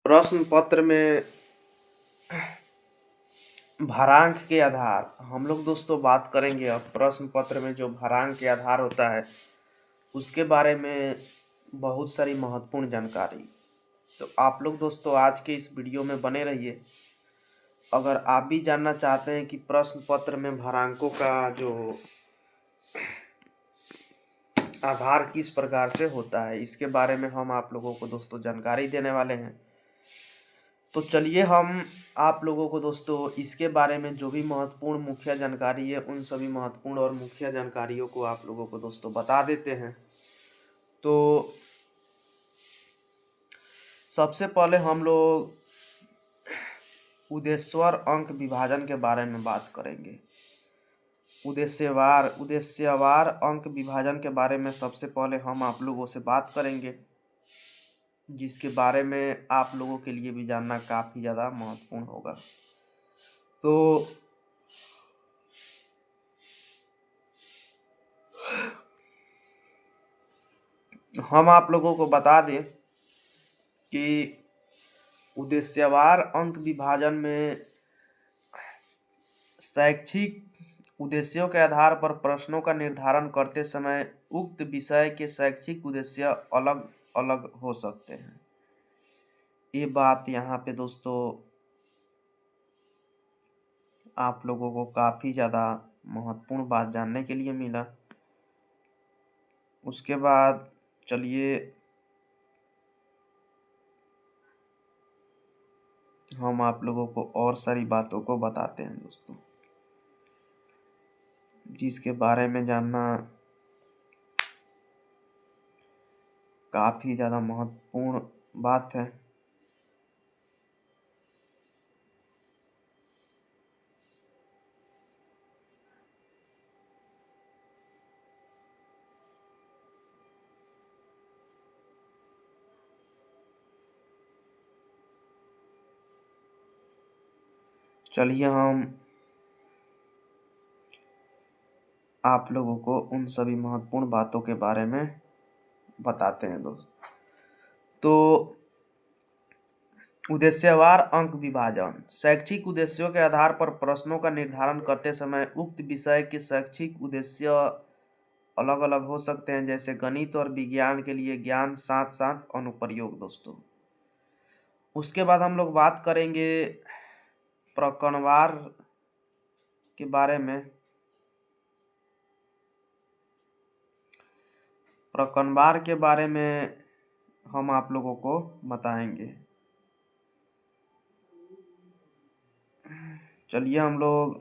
प्रश्न पत्र में भारांक के आधार हम लोग दोस्तों बात करेंगे। अब प्रश्न पत्र में जो भारांक के आधार होता है उसके बारे में बहुत सारी महत्वपूर्ण जानकारी। तो आप लोग दोस्तों आज के इस वीडियो में बने रहिए। अगर आप भी जानना चाहते हैं कि प्रश्न पत्र में भारांकों का जो आधार किस प्रकार से होता है, इसके बारे में हम आप लोगों को दोस्तों जानकारी देने वाले हैं। तो चलिए हम आप लोगों को दोस्तों इसके बारे में जो भी महत्वपूर्ण मुख्य जानकारी है उन सभी महत्वपूर्ण और मुख्य जानकारियों को आप लोगों को दोस्तों बता देते हैं। तो सबसे पहले हम लोग उद्देश्यवार अंक विभाजन के बारे में बात करेंगे। उद्देश्यवार अंक विभाजन के बारे में सबसे पहले हम आप लोगों से बात करेंगे, जिसके बारे में आप लोगों के लिए भी जानना काफ़ी ज़्यादा महत्वपूर्ण होगा। तो हम आप लोगों को बता दें कि उद्देश्यवार अंक विभाजन में शैक्षिक उद्देश्यों के आधार पर प्रश्नों का निर्धारण करते समय उक्त विषय के शैक्षिक उद्देश्य अलग अलग हो सकते हैं। ये बात यहाँ पे दोस्तों आप लोगों को काफ़ी ज़्यादा महत्वपूर्ण बात जानने के लिए मिला। उसके बाद चलिए हम आप लोगों को और सारी बातों को बताते हैं दोस्तों, जिसके बारे में जानना काफ़ी ज़्यादा महत्वपूर्ण बात है। चलिए हम आप लोगों को उन सभी महत्वपूर्ण बातों के बारे में बताते हैं दोस्त। तो उद्देश्यवार अंक विभाजन शैक्षिक उद्देश्यों के आधार पर प्रश्नों का निर्धारण करते समय उक्त विषय के शैक्षिक उद्देश्य अलग अलग हो सकते हैं। जैसे गणित और विज्ञान के लिए ज्ञान साथ साथ अनुप्रयोग दोस्तों। उसके बाद हम लोग बात करेंगे प्रकरणवार के बारे में। प्रकरणवार के बारे में हम आप लोगों को बताएंगे। चलिए हम लोग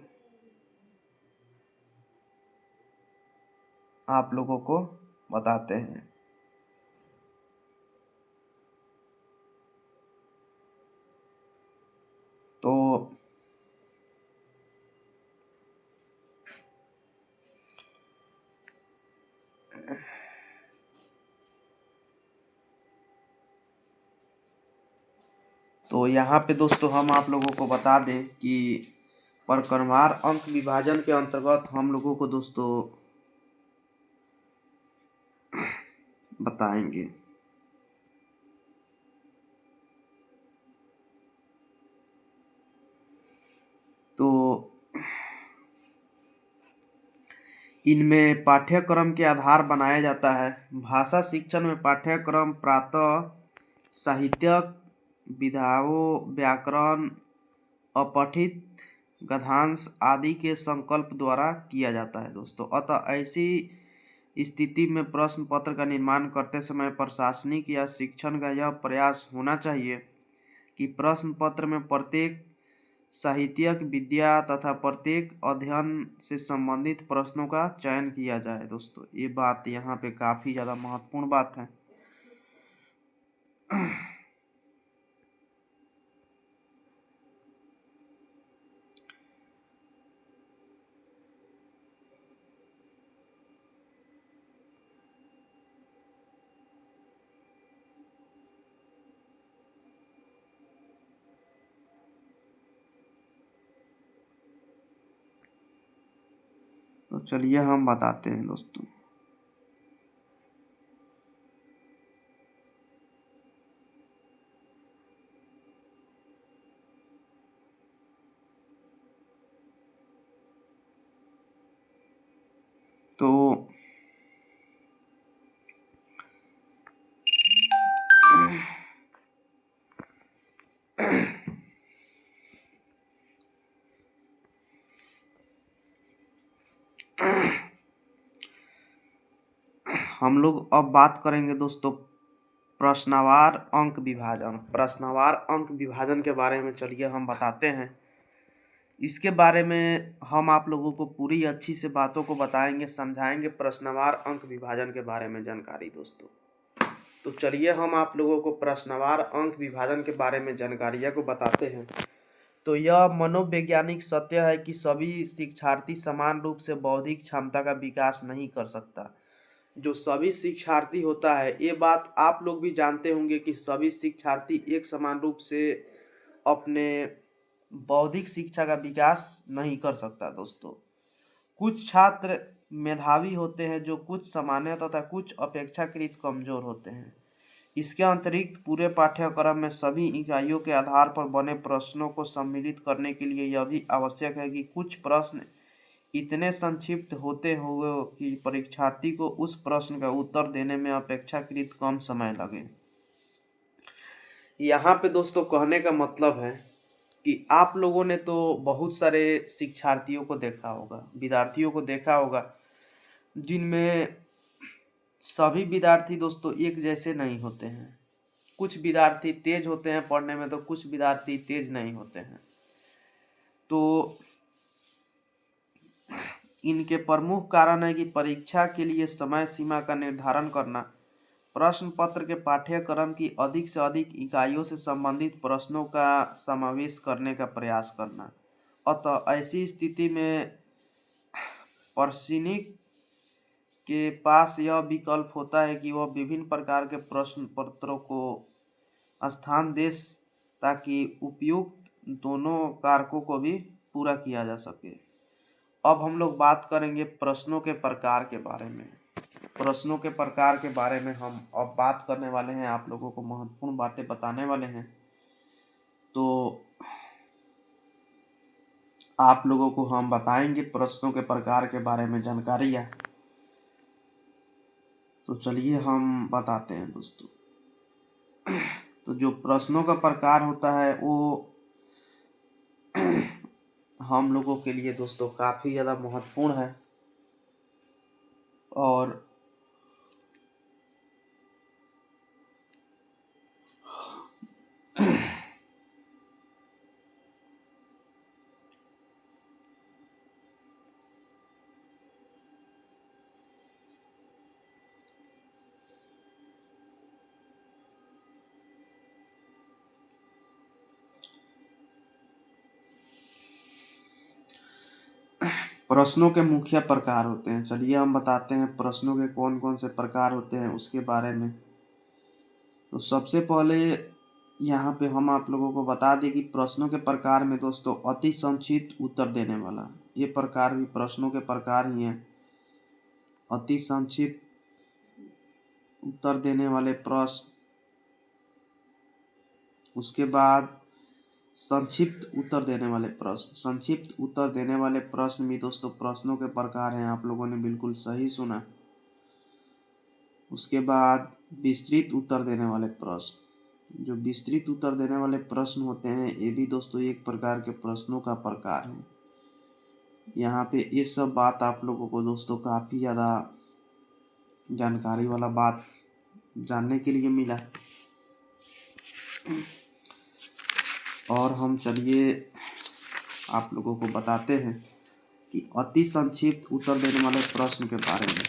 आप लोगों को बताते हैं। तो यहाँ पे दोस्तों हम आप लोगों को बता दें कि प्रकरणवार अंक विभाजन के अंतर्गत हम लोगों को दोस्तों बताएंगे। तो इनमें पाठ्यक्रम के आधार बनाया जाता है। भाषा शिक्षण में पाठ्यक्रम प्रातः साहित्यक विधाओं व्याकरण अपठित गद्यांश आदि के संकल्प द्वारा किया जाता है दोस्तों। अतः ऐसी स्थिति में प्रश्न पत्र का निर्माण करते समय प्रशासनिक या शिक्षण का यह प्रयास होना चाहिए कि प्रश्न पत्र में प्रत्येक साहित्यिक विद्या तथा प्रत्येक अध्ययन से संबंधित प्रश्नों का चयन किया जाए दोस्तों। ये बात यहाँ पे काफ़ी ज़्यादा महत्वपूर्ण बात है। तो चलिए हम बताते हैं दोस्तों। तो हम लोग अब बात करेंगे दोस्तों प्रश्नवार अंक विभाजन। प्रश्नवार अंक विभाजन के बारे में चलिए हम बताते हैं। इसके बारे में हम आप लोगों को पूरी अच्छी से बातों को बताएंगे, समझाएंगे प्रश्नवार अंक विभाजन के बारे में जानकारी दोस्तों। तो चलिए हम आप लोगों को प्रश्नवार अंक विभाजन के बारे में जानकारियाँ को बताते हैं। तो यह मनोवैज्ञानिक सत्य है कि सभी शिक्षार्थी समान रूप से बौद्धिक क्षमता का विकास नहीं कर सकता। जो सभी शिक्षार्थी होता है, ये बात आप लोग भी जानते होंगे कि सभी शिक्षार्थी एक समान रूप से अपने बौद्धिक शिक्षा का विकास नहीं कर सकता दोस्तों। कुछ छात्र मेधावी होते हैं जो कुछ सामान्य तथा कुछ अपेक्षाकृत कमजोर होते हैं। इसके अतिरिक्त पूरे पाठ्यक्रम में सभी इकाइयों के आधार पर बने प्रश्नों को सम्मिलित करने के लिए यह भी आवश्यक है कि कुछ प्रश्न इतने संक्षिप्त होते हुए कि परीक्षार्थी को उस प्रश्न का उत्तर देने में अपेक्षाकृत कम समय लगे। यहाँ पे दोस्तों कहने का मतलब है कि आप लोगों ने तो बहुत सारे शिक्षार्थियों को देखा होगा, विद्यार्थियों को देखा होगा, जिनमें सभी विद्यार्थी दोस्तों एक जैसे नहीं होते हैं। कुछ विद्यार्थी तेज होते हैं पढ़ने में, तो कुछ विद्यार्थी तेज नहीं होते हैं। तो इनके प्रमुख कारण है कि परीक्षा के लिए समय सीमा का निर्धारण करना, प्रश्न पत्र के पाठ्यक्रम की अधिक से अधिक इकाइयों से संबंधित प्रश्नों का समावेश करने का प्रयास करना। अतः ऐसी स्थिति में प्रशिक्षक के पास यह विकल्प होता है कि वह विभिन्न प्रकार के प्रश्न पत्रों को स्थान दे ताकि उपयुक्त दोनों कारकों को भी पूरा किया जा सके। अब हम लोग बात करेंगे प्रश्नों के प्रकार के बारे में। प्रश्नों के प्रकार के बारे में हम अब बात करने वाले हैं, आप लोगों को महत्वपूर्ण बातें बताने वाले हैं। तो आप लोगों को हम बताएंगे प्रश्नों के प्रकार के बारे में जानकारियाँ। तो चलिए हम बताते हैं दोस्तों। तो जो प्रश्नों का प्रकार होता है वो हम लोगों के लिए दोस्तों काफ़ी ज़्यादा महत्वपूर्ण है। और प्रश्नों के मुख्य प्रकार होते हैं। चलिए हम बताते हैं प्रश्नों के कौन कौन से प्रकार होते हैं उसके बारे में। तो सबसे पहले यहाँ पे हम आप लोगों को बता दें कि प्रश्नों के प्रकार में दोस्तों अति संक्षिप्त उत्तर देने वाला, ये प्रकार भी प्रश्नों के प्रकार ही हैं। अति संक्षिप्त उत्तर देने वाले प्रश्न, उसके बाद संक्षिप्त उत्तर देने वाले प्रश्न। संक्षिप्त उत्तर देने वाले प्रश्न भी दोस्तों प्रश्नों के प्रकार हैं, आप लोगों ने बिल्कुल सही सुना। उसके बाद विस्तृत उत्तर देने वाले प्रश्न। जो विस्तृत उत्तर देने वाले प्रश्न होते हैं ये भी दोस्तों एक प्रकार के प्रश्नों का प्रकार है। यहाँ पे ये सब बात आप लोगों को दोस्तों काफ़ी ज़्यादा जानकारी वाला बात जानने के लिए मिला। और हम चलिए आप लोगों को बताते हैं कि अति संक्षिप्त उत्तर देने वाले प्रश्न के बारे में।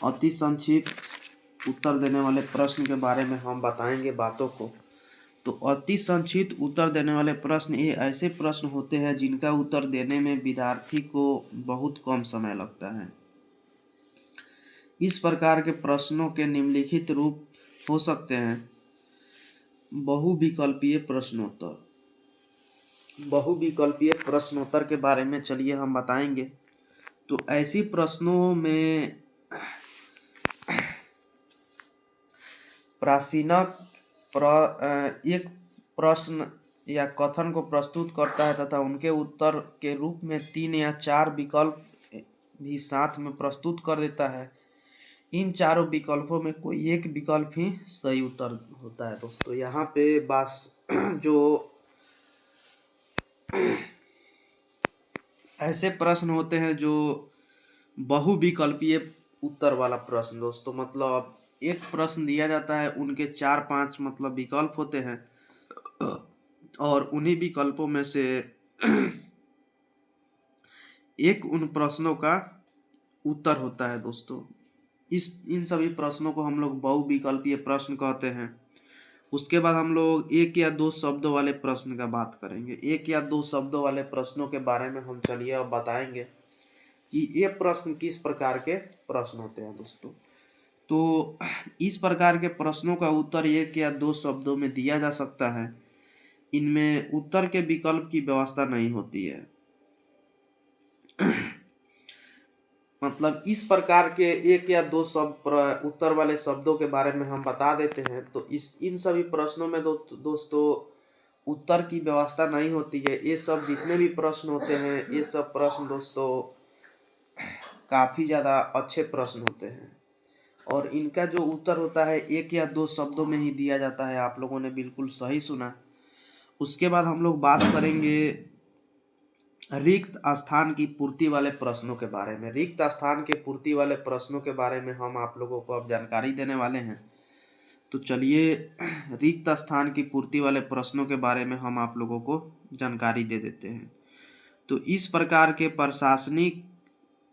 अति संक्षिप्त उत्तर देने वाले प्रश्न के बारे में हम बताएंगे बातों को। तो अति संक्षिप्त उत्तर देने वाले प्रश्न ये ऐसे प्रश्न होते हैं जिनका उत्तर देने में विद्यार्थी को बहुत कम समय लगता है। इस प्रकार के प्रश्नों के निम्नलिखित रूप हो सकते हैं। बहुविकल्पीय प्रश्नोत्तर। बहुविकल्पीय प्रश्नोत्तर के बारे में चलिए हम बताएंगे। तो ऐसी प्रश्नों में प्रासीनक एक प्रश्न या कथन को प्रस्तुत करता है तथा उनके उत्तर के रूप में 3 या 4 विकल्प भी साथ में प्रस्तुत कर देता है। इन चारों विकल्पों में कोई एक विकल्प ही सही उत्तर होता है दोस्तों। यहाँ पे बस जो ऐसे प्रश्न होते हैं जो बहुविकल्पीय उत्तर वाला प्रश्न दोस्तों, मतलब एक प्रश्न दिया जाता है, उनके 4-5 मतलब विकल्प होते हैं और उन्हीं विकल्पों में से एक उन प्रश्नों का उत्तर होता है दोस्तों। इन सभी प्रश्नों को हम लोग बहुविकल्पीय प्रश्न कहते हैं। उसके बाद हम लोग एक या दो शब्दों वाले प्रश्न का बात करेंगे। एक या दो शब्दों वाले प्रश्नों के बारे में हम चलिए अब बताएंगे कि ये प्रश्न किस प्रकार के प्रश्न होते हैं दोस्तों। तो इस प्रकार के प्रश्नों का उत्तर एक या दो शब्दों में दिया जा सकता है। इनमें उत्तर के विकल्प की व्यवस्था नहीं होती है। मतलब इस प्रकार के एक या दो शब्द उत्तर वाले शब्दों के बारे में हम बता देते हैं, तो इन सभी प्रश्नों में दोस्तों उत्तर की व्यवस्था नहीं होती है। ये सब जितने भी प्रश्न होते हैं, ये सब प्रश्न दोस्तों काफी ज्यादा अच्छे प्रश्न होते हैं और इनका जो उत्तर होता है एक या दो शब्दों में ही दिया जाता है। आप लोगों ने बिल्कुल सही सुना। उसके बाद हम लोग बात करेंगे रिक्त स्थान की पूर्ति वाले प्रश्नों के बारे में। रिक्त स्थान के पूर्ति वाले प्रश्नों के बारे में हम आप लोगों को अब जानकारी देने वाले हैं। तो चलिए रिक्त स्थान की पूर्ति वाले प्रश्नों के बारे में हम आप लोगों को जानकारी दे देते हैं। तो इस प्रकार के प्रशासनिक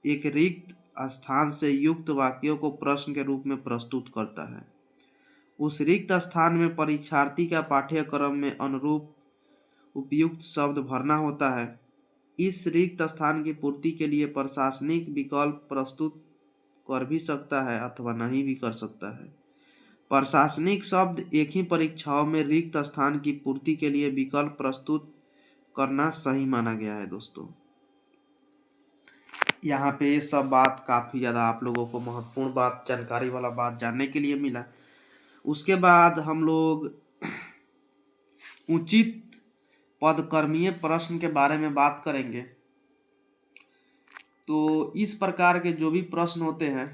एक रिक्त स्थान से युक्त वाक्यों को प्रश्न के रूप में प्रस्तुत करता है। उस रिक्त स्थान में परीक्षार्थी का पाठ्यक्रम में अनुरूप उपयुक्त शब्द भरना होता है। इस रिक्त स्थान की पूर्ति के लिए प्रशासनिक विकल्प प्रस्तुत कर भी सकता है अथवा नहीं भी कर सकता है। प्रशासनिक शब्द एक ही परीक्षाओं में रिक्त स्थान की पूर्ति के लिए विकल्प प्रस्तुत करना सही माना गया है दोस्तों। यहाँ पे ये सब बात काफी ज्यादा आप लोगों को महत्वपूर्ण बात, जानकारी वाला बात जानने के लिए मिला। उसके बाद हम लोग उचित पदक्रमीय प्रश्न के बारे में बात करेंगे। तो इस प्रकार के जो भी प्रश्न होते हैं